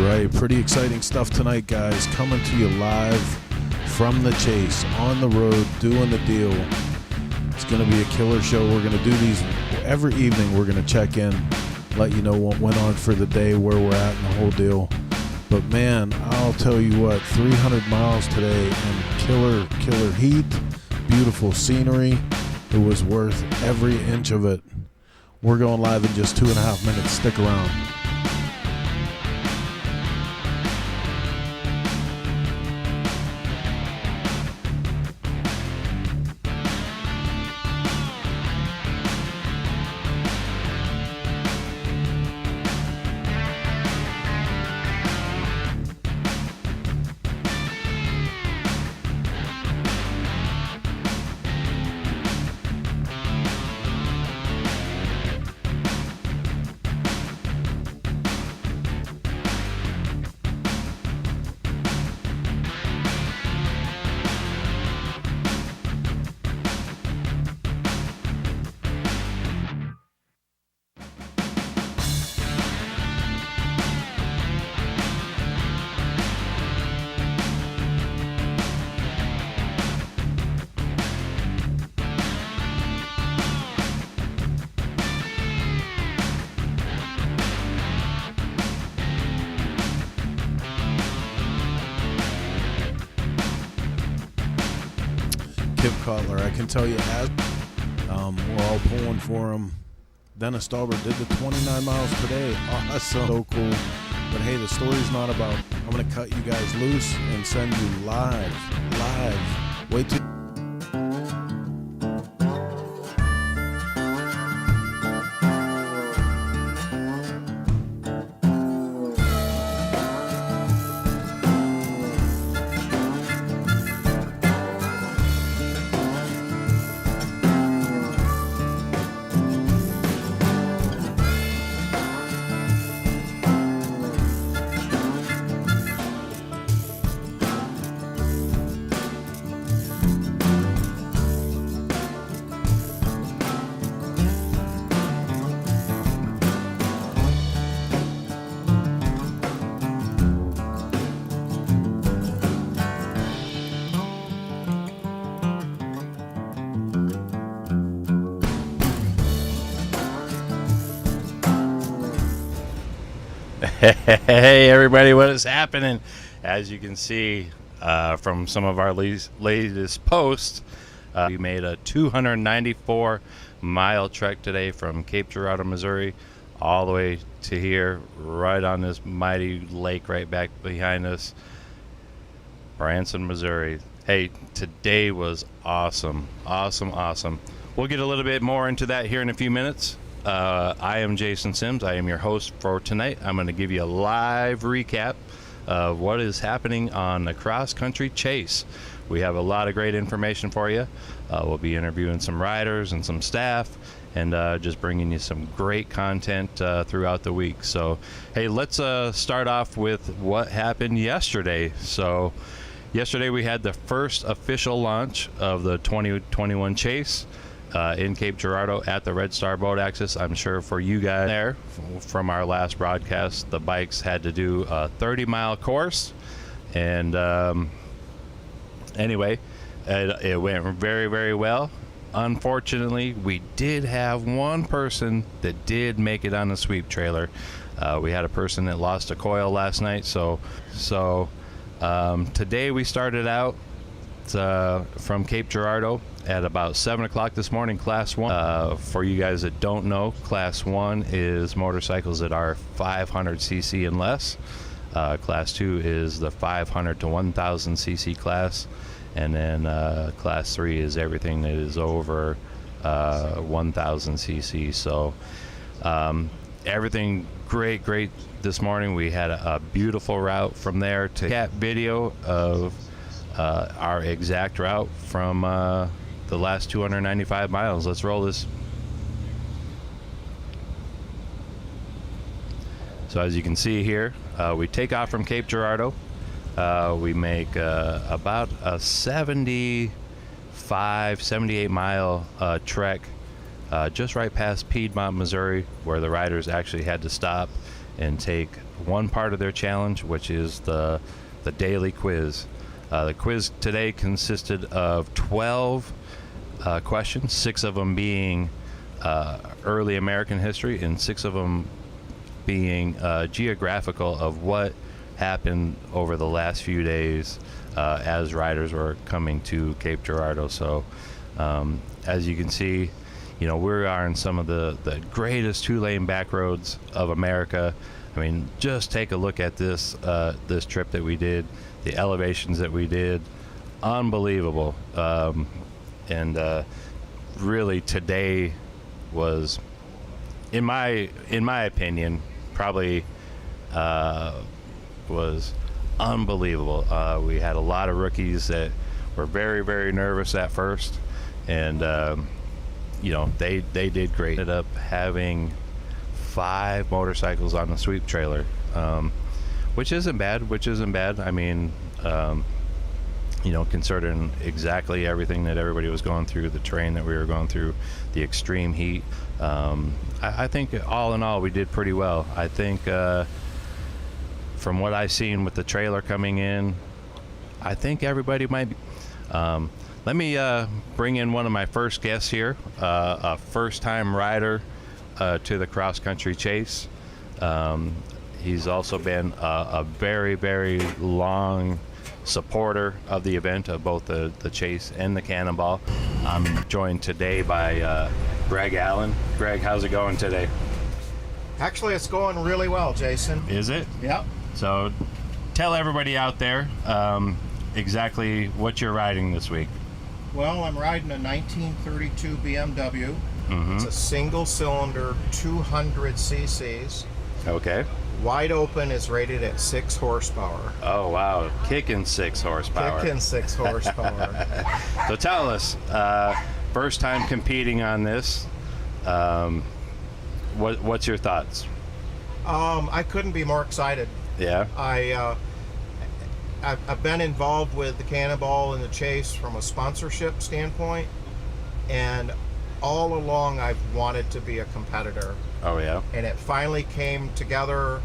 right, pretty exciting stuff tonight, guys. Coming to you live from the chase, on the road, doing the deal. It's going to be a killer show. We're going to do these every evening. We're going to check in, let you know what went on for the day, where we're at, and the whole deal. But man, I'll tell you what, 300 miles today and killer heat, beautiful scenery. It was worth every inch of it. We're going live in just 2.5 minutes. Stick around. Kip Cutler, I can tell you, as we're all pulling for him. Dennis Stauber did the 29 miles today. Awesome, so cool. But hey, the story's not about. I'm gonna cut you guys loose and send you live. Wait till. Hey everybody, what is happening? As you can see from some of our latest posts, we made a 294 mile trek today from Cape Girardeau, Missouri, all the way to here, right on this mighty lake right back behind us, Branson, Missouri. Hey, today was awesome. We'll get a little bit more into that here in a few minutes. I am Jason Sims. I am your host for tonight. I'm going to give you a live recap of what is happening on the cross-country chase. We have a lot of great information for you. We'll be interviewing some riders and some staff, and just bringing you some great content throughout the week. So, hey, let's start off with what happened yesterday. So, yesterday we had the first official launch of the 2021 chase. In Cape Girardeau at the Red Star Boat Access. I'm sure for you guys there from our last broadcast, the bikes had to do a 30-mile course, and anyway, it went very, very well. Unfortunately, we did have one person that did make it on the sweep trailer. We had a person that lost a coil last night, so today we started out from Cape Girardeau at about 7 o'clock this morning. Class 1, for you guys that don't know, Class 1 is motorcycles that are 500 cc and less. Class 2 is the 500 to 1000 cc class, and then Class 3 is everything that is over 1000 cc. So everything great this morning. We had a beautiful route from there to cat video of our exact route from the last 295 miles. Let's roll this. So as you can see here, we take off from Cape Girardeau. We make about a 78 mile trek just right past Piedmont, Missouri, where the riders actually had to stop and take one part of their challenge, which is the daily quiz. The quiz today consisted of 12 questions, 6 of them being early American history and 6 of them being geographical of what happened over the last few days as riders were coming to Cape Girardeau. So as you can see, we are in some of the greatest 2-lane back roads of America. I mean, just take a look at this this trip that we did, the elevations that we did, unbelievable. And really today was, in my opinion, probably was unbelievable. We had a lot of rookies that were very, very nervous at first, and they did great. Ended up having 5 motorcycles on the sweep trailer, which isn't bad. I mean, considering exactly everything that everybody was going through, the terrain that we were going through, the extreme heat. I think all in all we did pretty well. I think from what I've seen with the trailer coming in, I think everybody might be. Let me bring in one of my first guests here, a first-time rider to the cross country chase. He's also been a very, very long supporter of the event, of both the chase and the Cannonball. I'm joined today by Greg Allen. Greg, how's it going today? Actually, it's going really well, Jason. Is it? Yep. So tell everybody out there exactly what you're riding this week. Well, I'm riding a 1932 BMW. Mm-hmm. It's a single-cylinder, 200 cc's. Okay. Wide open, is rated at 6 horsepower. Oh, wow. Kicking 6 horsepower. Kicking 6 horsepower. So tell us, first time competing on this, what's your thoughts? I couldn't be more excited. Yeah? I've been involved with the Cannonball and the chase from a sponsorship standpoint, and all along I've wanted to be a competitor. Oh, yeah? And it finally came together.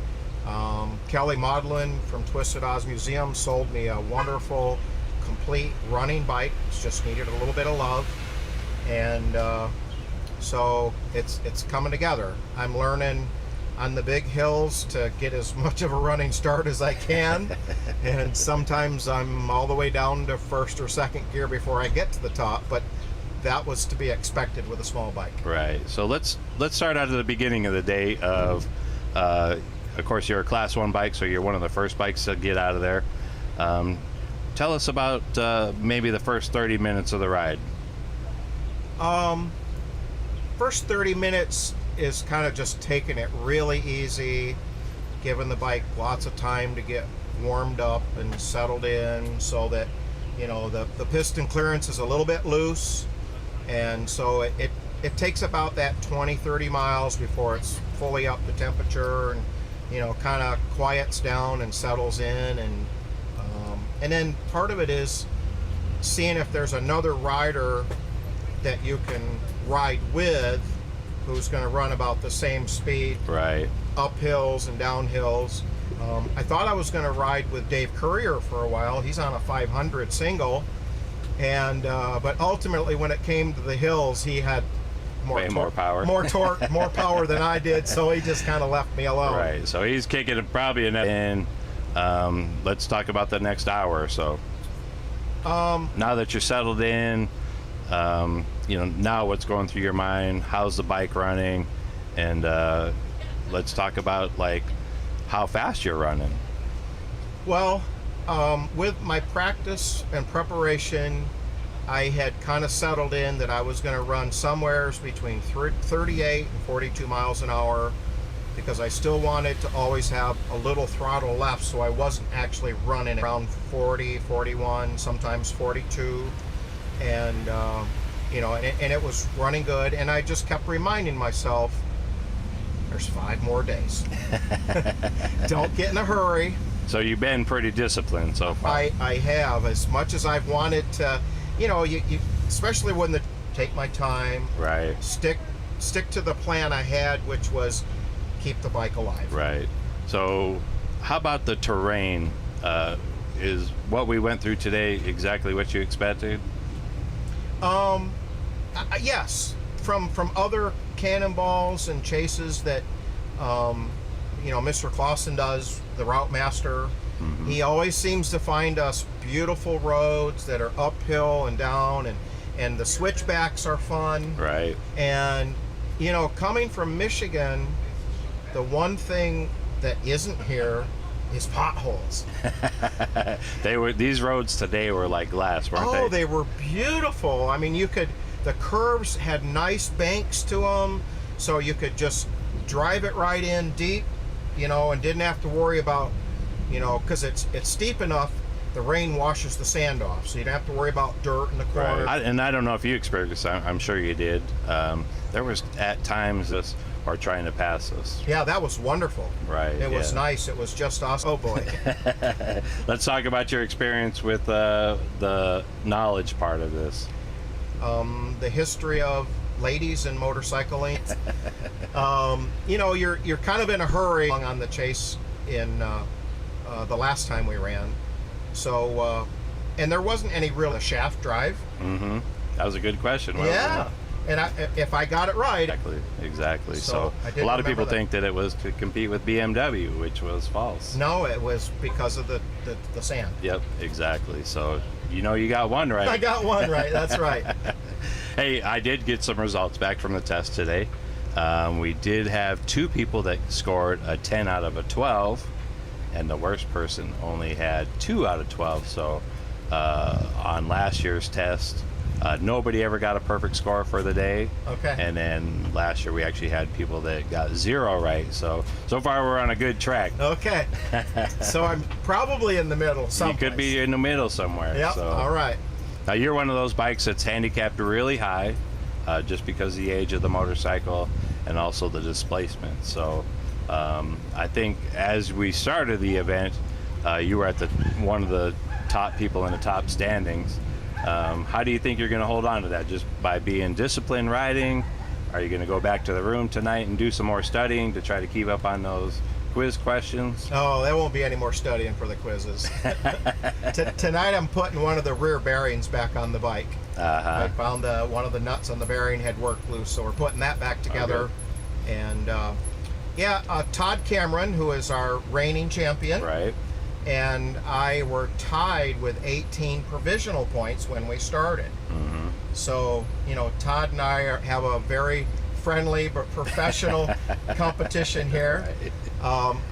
Kelly Maudlin from Twisted Oz Museum sold me a wonderful, complete running bike. It's just needed a little bit of love. And so it's coming together. I'm learning on the big hills to get as much of a running start as I can. And sometimes I'm all the way down to first or second gear before I get to the top. But that was to be expected with a small bike. Right. So let's start out at the beginning of the day of course, you're a Class 1 bike, so you're one of the first bikes to get out of there. Tell us about maybe the first 30 minutes of the ride. First 30 minutes is kind of just taking it really easy, giving the bike lots of time to get warmed up and settled in, so that the piston clearance is a little bit loose, and so it takes about that 20-30 miles before it's fully up to temperature and kind of quiets down and settles in, and then part of it is seeing if there's another rider that you can ride with who's going to run about the same speed, right, up hills and down hills. I thought I was going to ride with Dave Courier for a while. He's on a 500 single, and but ultimately when it came to the hills, he had more power, more torque, more power than I did, so he just kind of left me alone. Right. So he's kicking it probably enough. And let's talk about the next hour or so. Now that you're settled in, now what's going through your mind? How's the bike running? And let's talk about like how fast you're running. Well, with my practice and preparation, I had kind of settled in that I was going to run somewhere between 38 and 42 miles an hour, because I still wanted to always have a little throttle left, so I wasn't actually running around 40, 41, sometimes 42, and and it was running good. And I just kept reminding myself, there's 5 more days. Don't get in a hurry. So you've been pretty disciplined so far. I have, as much as I've wanted to. You especially when take my time, right? Stick to the plan I had, which was keep the bike alive. Right. So, how about the terrain? Is what we went through today exactly what you expected? Yes, from other cannonballs and chases that Mr. Clausen does, the route master. He always seems to find us beautiful roads that are uphill and down, and the switchbacks are fun. Right. And coming from Michigan, the one thing that isn't here is potholes. These roads today were like glass, weren't they? Oh, they were beautiful. I mean, the curves had nice banks to them, so you could just drive it right in deep, and didn't have to worry about, because it's steep enough, the rain washes the sand off, so you don't have to worry about dirt in the corner. Right. And I don't know if you experienced this, I'm sure you did. There was at times this or trying to pass us. Yeah, that was wonderful. Right. It was nice. It was just us. Oh boy. Let's talk about your experience with the knowledge part of this. The history of ladies and motorcycling. You're kind of in a hurry on the chase in the last time we ran. So, and there wasn't any real shaft drive. Mm-hmm. That was a good question. Wasn't Yeah. it? And if I got it right. Exactly. So I a didn't lot of people remember that. think that it was to compete with BMW, which was false. No, it was because of the sand. Yep, exactly. So you got one right. I got one right. That's right. Hey, I did get some results back from the test today. We did have 2 people that scored a 10 out of a 12, and the worst person only had 2 out of 12. So on last year's test, nobody ever got a perfect score for the day. Okay. And then last year we actually had people that got 0 right. So far we're on a good track. Okay. So I'm probably in the middle someplace. You could be in the middle somewhere. Yep. So. All right. Now you're one of those bikes that's handicapped really high, just because of the age of the motorcycle and also the displacement. So I think as we started the event, you were at one of the top people in the top standings. How do you think you're going to hold on to that? Just by being disciplined riding? Are you going to go back to the room tonight and do some more studying to try to keep up on those quiz questions? Oh, there won't be any more studying for the quizzes. Tonight I'm putting one of the rear bearings back on the bike. I found one of the nuts on the bearing had worked loose, so we're putting that back together. Okay. And Todd Cameron, who is our reigning champion, Right. and I were tied with 18 provisional points when we started. Mm-hmm. So, Todd and I have a very friendly but professional competition here. Right.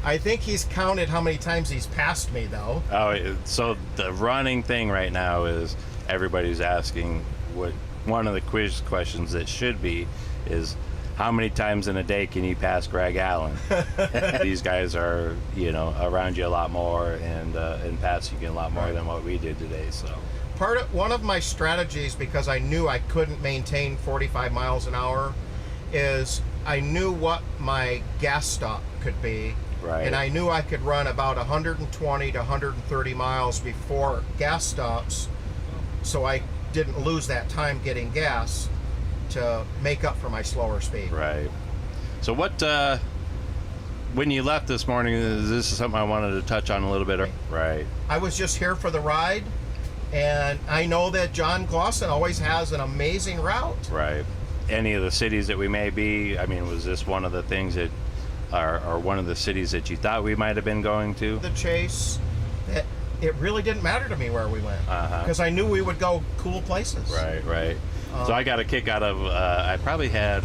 I think he's counted how many times he's passed me, though. Oh, so the running thing right now is everybody's asking what one of the quiz questions that should be is how many times in a day can you pass Greg Allen? These guys are, around you a lot more and passing you a lot more than what we did today. So One of my strategies, because I knew I couldn't maintain 45 miles an hour, is I knew what my gas stop could be. Right. And I knew I could run about 120 to 130 miles before gas stops, so I didn't lose that time getting gas to make up for my slower speed. Right. So what, when you left this morning, this is something I wanted to touch on a little bit. Right. I was just here for the ride, and I know that John Clausen always has an amazing route. Right. Any of the cities that we may be, was this one of the things that are one of the cities that you thought we might have been going to? The chase, it really didn't matter to me where we went, because I knew we would go cool places. Right. So I got a kick out of, I probably had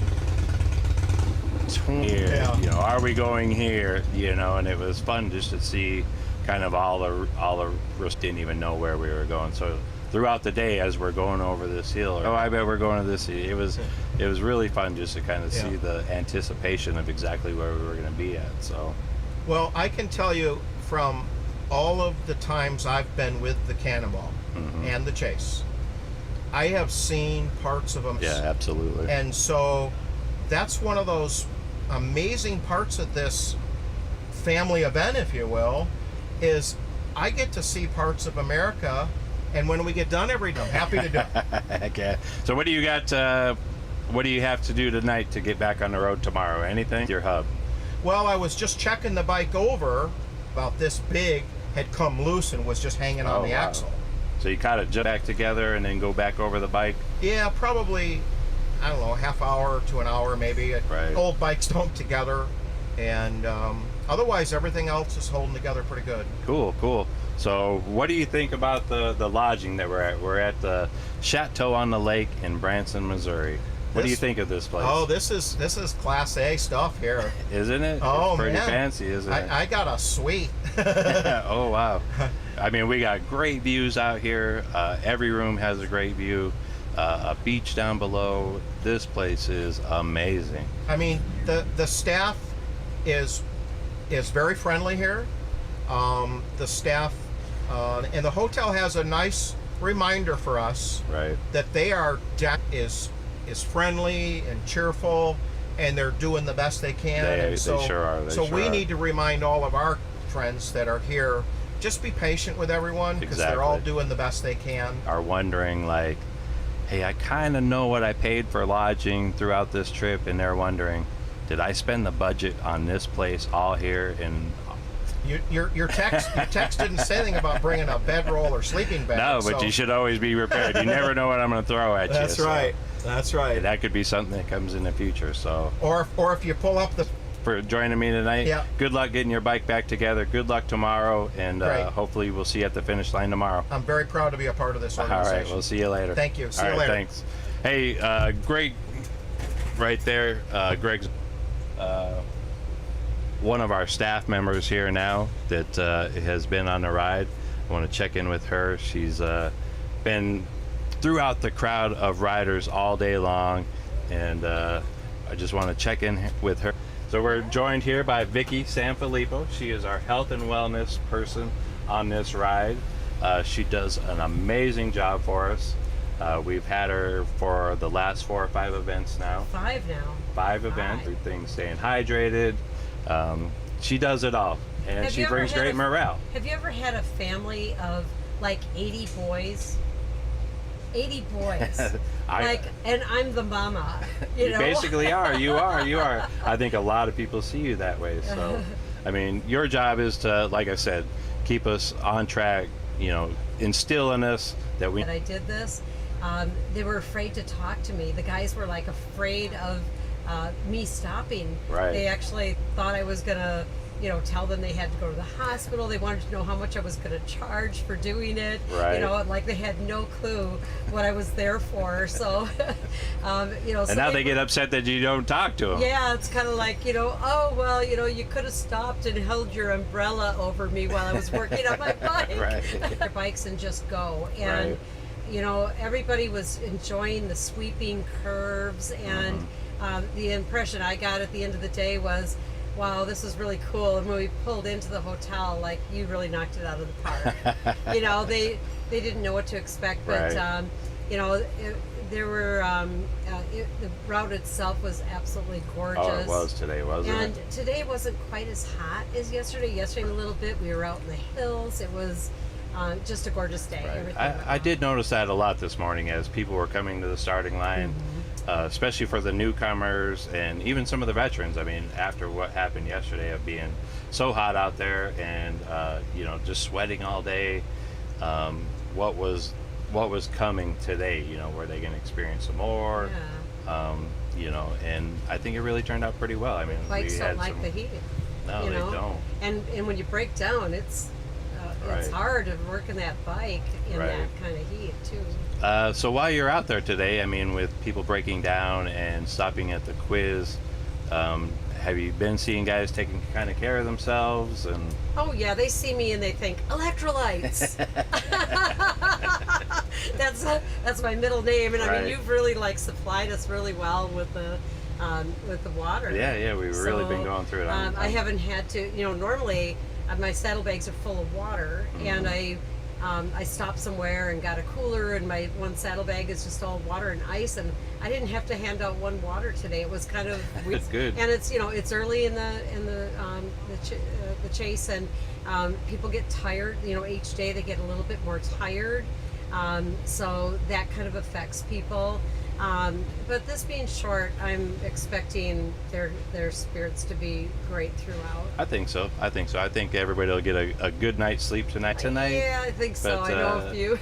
20 here, are we going here, and it was fun just to see kind of all the rest didn't even know where we were going. So throughout the day as we're going over this hill, I bet we're going to this hill. It was really fun just to kind of see the anticipation of exactly where we were going to be at. So, well, I can tell you from all of the times I've been with the Cannonball and the Chase, I have seen parts of them. Yeah, absolutely. And so that's one of those amazing parts of this family event, if you will, is I get to see parts of America, and when we get done every day, I'm happy to do it. Okay. So what do you got, what do you have to do tonight to get back on the road tomorrow? Anything? Your hub? Well, I was just checking the bike over, about this big, had come loose and was just hanging on the wow. axle. So you kind of jump back together and then go back over the bike. Yeah, probably, I don't know, a half hour to an hour maybe. Right. Old bikes don't together, and otherwise everything else is holding together pretty good. Cool. So what do you think about the lodging that we're at? We're at the Chateau on the Lake in Branson, Missouri. What do you think of this place? Oh, this is Class A stuff here. Isn't it? Oh, it's pretty man. fancy, isn't it? I got a suite. Oh, wow. I mean, we got great views out here. Every room has a great view. A beach down below. This place is amazing. I mean, the staff is very friendly here. The staff and the hotel has a nice reminder for us Right. that their deck is friendly and cheerful, and they're doing the best they can. They And so, sure are. They so sure we are. need to remind all of our friends that are here, just be patient with everyone, because they're all Exactly. doing the best they can. Are wondering, like, hey, I kind of know what I paid for lodging throughout this trip, and they're wondering, did I spend the budget on this place all here? And Your text didn't say anything about bringing a bedroll or sleeping bag. no, but so- you should always be prepared. You never know what I'm going to throw at you. That's so right. That's right. that could be something that comes in the future. So Or if you pull up the for joining me tonight, Yeah. good luck getting your bike back together. Good luck tomorrow, and Great. hopefully we'll see you at the finish line tomorrow. I'm very proud to be a part of this All organization. right, we'll see you later. Thank you. See All you right, later. Thanks. Hey, Greg, right there. Greg's one of our staff members here now that has been on the ride. I want to check in with her. She's been throughout the crowd of riders all day long, and I just want to check in with her. So we're joined here by Vicki Sanfilippo. She is our health and wellness person on this ride. She does an amazing job for us. We've had her for the last 4 or 5 events now. 5 now. 5 events. Five. Everything's staying hydrated. She does it all, and Have she you ever brings had great morale. Have you ever had a family of like 80 boys? 80 boys. And I'm the mama. You know? Basically are. You are. I think a lot of people see you that way. So, I mean, your job is to, like I said, keep us on track. You know, instill in us that we. That I did this. They were afraid to talk to me. The guys were like afraid of me stopping. Right. They actually thought I was gonna, tell them they had to go to the hospital. They wanted to know how much I was gonna charge for doing it. Right. Like they had no clue what I was there for. So, And now they get upset that you don't talk to them. Yeah, it's kind of like, oh, well, you could have stopped and held your umbrella over me while I was working on my bike. Right. Their bikes and just go. And, everybody was enjoying the sweeping curves. And the impression I got at the end of the day was, wow, this is really cool. And when we pulled into the hotel, like, you really knocked it out of the park. They didn't know what to expect. But, Right. there were the route itself was absolutely gorgeous. Oh, it was today, wasn't And it? today wasn't quite as hot as yesterday. Yesterday a little bit. We were out in the hills. It was just a gorgeous day. Right. Everything I did notice that a lot this morning as people were coming to the starting line, especially for the newcomers and even some of the veterans. I mean, after what happened yesterday of being so hot out there and just sweating all day, what was coming today? Were they going to experience some more? Yeah. And I think it really turned out pretty well. I mean, Bikes we don't had like some, the heat. No, you they know? don't. And when you break down, it's Right. hard to work in that bike in Right. that kind of heat too. So while you're out there today, I mean, with people breaking down and stopping at the quiz, have you been seeing guys taking kind of care of themselves? And Oh yeah, they see me and they think electrolytes. That's my middle name, and I Right. mean you've really supplied us really well with the water. yeah, we've really been So, going through it. I haven't had to. Normally my saddlebags are full of water, and I stopped somewhere and got a cooler, and my one saddlebag is just all water and ice, and I didn't have to hand out one water today. It was kind of That's good. and it's it's early in the chase, and people get tired. Each day they get a little bit more tired, so that kind of affects people. But this being short, I'm expecting their spirits to be great throughout. I think so. I think everybody will get a good night's sleep tonight. Yeah, I think so. But, I know a few.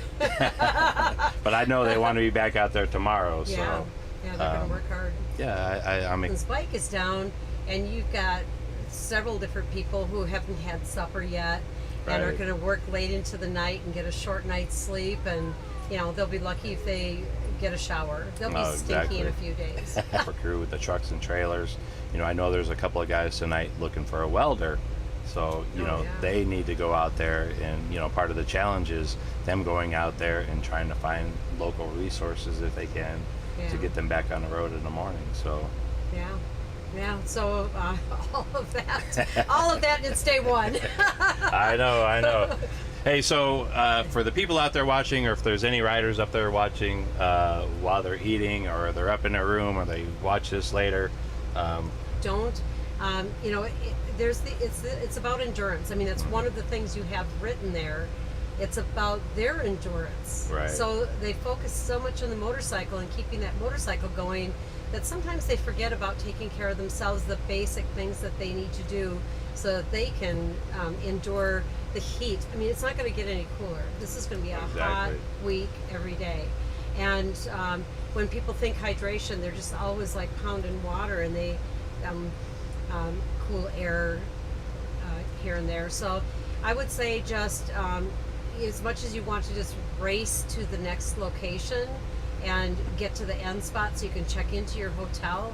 But I know they want to be back out there tomorrow. Yeah, So they're going to work hard. yeah, I mean, The spike is down, and you've got several different people who haven't had supper yet and are Right. going to work late into the night and get a short night's sleep, and they'll be lucky if they get a shower. They'll be stinky in a few days. for crew with the trucks and trailers. I know there's a couple of guys tonight looking for a welder. So, yeah. they need to go out there, and, part of the challenge is them going out there and trying to find local resources if they can to Yeah. get them back on the road in the morning. So, Yeah. So all of that in day one. I know. Hey, so for the people out there watching, or if there's any riders up there watching while they're eating, or they're up in their room, or they watch this later, Don't. It's about endurance. I mean, that's one of the things you have written there. It's about their endurance. Right. So they focus so much on the motorcycle and keeping that motorcycle going that sometimes they forget about taking care of themselves, the basic things that they need to do so that they can endure the heat. I mean, it's not going to get any cooler. This is going to be a hot Exactly. week every day. And when people think hydration, they're just always like pounding water, and they cool air here and there. So I would say just as much as you want to just race to the next location and get to the end spot so you can check into your hotel,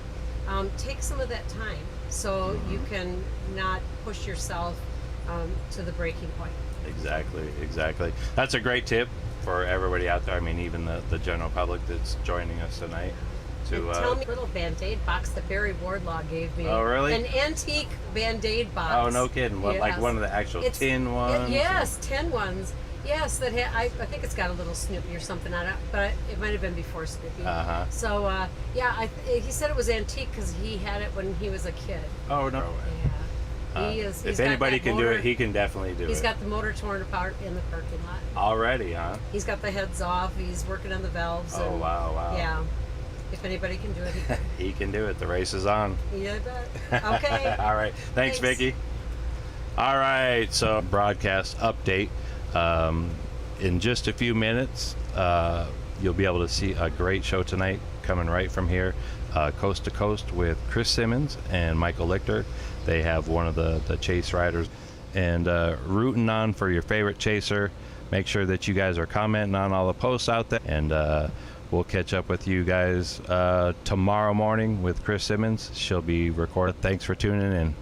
take some of that time so you can not push yourself to the breaking point. Exactly. That's a great tip for everybody out there. I mean, even the general public that's joining us tonight. To And tell me a little Band-Aid box that Barry Wardlaw gave me. Oh, really? An antique Band-Aid box. Oh, no kidding. What, like Yes. one of the actual tin ones? Yes, tin ones. Yes, that I think it's got a little Snoopy or something on it, but it might have been before Snoopy. Uh-huh. So, he said it was antique because he had it when he was a kid. Oh, no. Yeah. He's If got anybody that can do motor- it, he can definitely do He's it. got the motor torn apart in the parking lot. Already, huh? He's got the heads off. He's working on the valves. Oh, and, wow. Yeah. If anybody can do it, he can. He can do it. The race is on. Yeah, I bet. Okay. All right. Thanks, Vicki. All right. So, broadcast update. In just a few minutes, you'll be able to see a great show tonight coming right from here, coast to coast, with Chris Simmons and Michael Lichter. They have one of the chase riders, and rooting on for your favorite chaser. Make sure that you guys are commenting on all the posts out there, and we'll catch up with you guys tomorrow morning with Chris Simmons. She'll be recorded. Thanks for tuning in.